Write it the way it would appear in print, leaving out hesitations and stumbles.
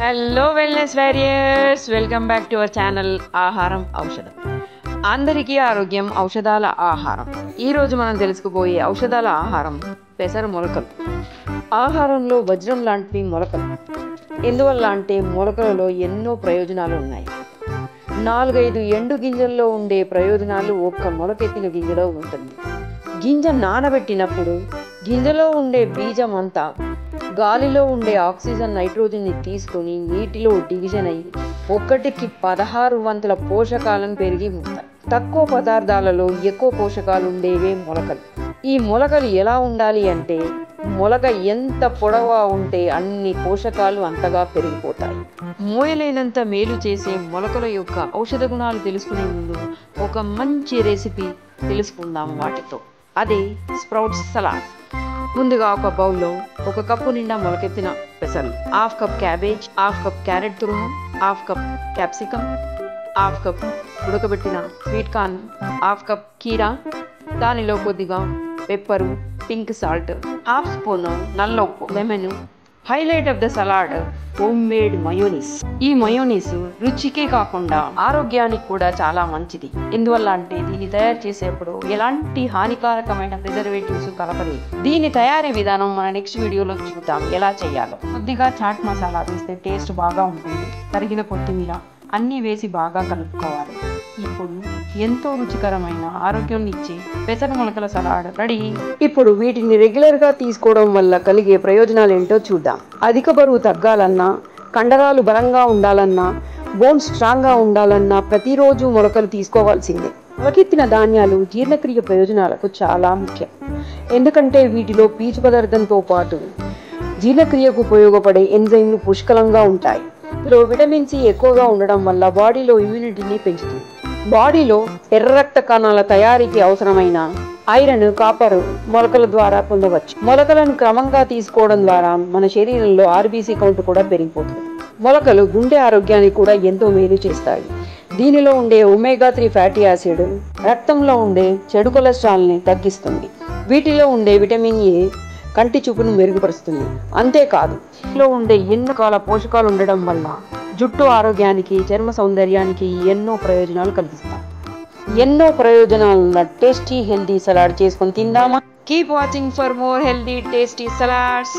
Hello wellness warriors, welcome back to our channel ఆహారం ఔషధం. అందరికీ ఆరోగ్యం ఔషధాల ఆహారం. ఈరోజు మనం తెలుసుకుపోయే ఔషధాల ఆహారం పెసర మొలకలు. ఆహారంలో వజ్రం లాంటివి మొలకలు. ఎందువల్ల అంటే మొలకలలో ఎన్నో ప్రయోజనాలు ఉన్నాయి. 4-5 ఎండు గింజల్లో ఉండే ప్రయోజనాలు ఒక్క మొలకెత్తిన గింజలో ఉంటుంది. గింజ నానబెట్టినప్పుడు గింజలో ఉండే బీజం అంతా గాలిలో ఉండే ఆక్సిజన్ నైట్రోజన్ని తీసుకొని నీటిలో డివిజన్ అయ్యి 1కి 16 వంతుల పోషకాలను పెరిగి ఉంటాయి. తక్కువ పదార్థాలలో ఎక్కువ పోషకాలు ఉండేవే మొలకలు. ఈ మొలకలు ఎలా ఉండాలి అంటే మొలక ఎంత పొడవుగా ఉంటే అన్ని పోషకాలు అంతగా పెరిగిపోతాయి. మోయలేనంత మేలు చేసే మొలకల యొక్క ఔషధ గుణాలు తెలుసుకునే ముందు ఒక మంచి రెసిపీ తెలుసుకుందాం వాటితో. అదే స్ప్రౌట్స్ సలాడ్. ముందుగా ఒక బౌల్లో 1 కప్పు నిండా మొలకెత్తిన పెసలు, 1/2 కప్ క్యాబేజ్, 1/2 కప్ క్యారెట్ తురుము, 1/2 కప్ క్యాప్సికమ్, 1/2 కప్ ఉడకబెట్టిన స్వీట్ కార్న్, 1/2 కప్ కీరా, దానిలో కొద్దిగా పెప్పరు, పింక్ సాల్ట్, 1/2 స్పూన్ నల్ల ఉప్పు, lemon. Highlight of the salad home made mayonnaise. ఈ మయోనీస్ రుచికే కాకుండా ఆరోగ్యానికి కూడా చాలా మంచిది. ఎందువల్ల అంటే దీన్ని తయారు చేసేప్పుడు ఎలాంటి హానికారకమైన ప్రిజర్వేటివ్స్ కలపలేదు. దీని తయారీ విధానం మన నెక్స్ట్ వీడియోలో చూద్దాం ఎలా చేయాలో. కొద్దిగా చాట్ మసాలా వేస్తే టేస్ట్ బాగా ఉంటుంది. తరిగిన కొత్తిమీర అన్నీ వేసి బాగా కలుపుకోవాలి. ఇప్పుడు ఎంతో రుచికరమైన ఆరోగ్యం ఇచ్చే పెసర మొలకల సలాడ్ రెడీ. ఇప్పుడు వీటిని రెగ్యులర్గా తీసుకోవడం వల్ల కలిగే ప్రయోజనాలు ఏంటో చూద్దాం. అధిక బరువు తగ్గాలన్నా, కండరాలు బలంగా ఉండాలన్నా, బోన్స్ స్ట్రాంగ్గా ఉండాలన్నా ప్రతిరోజు మొలకలు తీసుకోవాల్సిందే. మొలకెత్తిన ధాన్యాలు జీర్ణక్రియ ప్రయోజనాలకు చాలా ముఖ్యం. ఎందుకంటే వీటిలో పీచు పదార్థంతో పాటు జీర్ణక్రియకు ఉపయోగపడే ఎంజైమ్లు పుష్కలంగా ఉంటాయి. ఇందులో విటమిన్ సి ఎక్కువగా ఉండడం వల్ల బాడీలో ఇమ్యూనిటీని పెంచుతుంది. బాడీలో ఎర్ర రక్త కణాల తయారీకి అవసరమైన ఐరన్, కాపర్ మొలకల ద్వారా పొందవచ్చు. మొలకలను క్రమంగా తీసుకోవడం ద్వారా మన శరీరంలో ఆర్బీసీ కౌంట్ కూడా పెరిగిపోతుంది. మొలకలు గుండె ఆరోగ్యానికి కూడా ఎంతో మేలు చేస్తాయి. దీనిలో ఉండే ఒమేగా 3 ఫ్యాటీ యాసిడ్ రక్తంలో ఉండే చెడు కొలెస్ట్రాల్ని తగ్గిస్తుంది. వీటిలో ఉండే విటమిన్ ఏ కంటి చూపును మెరుగుపరుస్తుంది. అంతేకాదు ఇందులో ఉండే ఎన్నో రకాల పోషకాలు ఉండడం వల్ల జుట్టు ఆరోగ్యానికి, చర్మ సౌందర్యానికి ఎన్నో ప్రయోజనాలు కలిగిస్తాయి. ఎన్నో ప్రయోజనాలున్న టేస్టీ హెల్దీ సలాడ్ చేసుకొని తిందామా? Keep watching for more healthy tasty salads.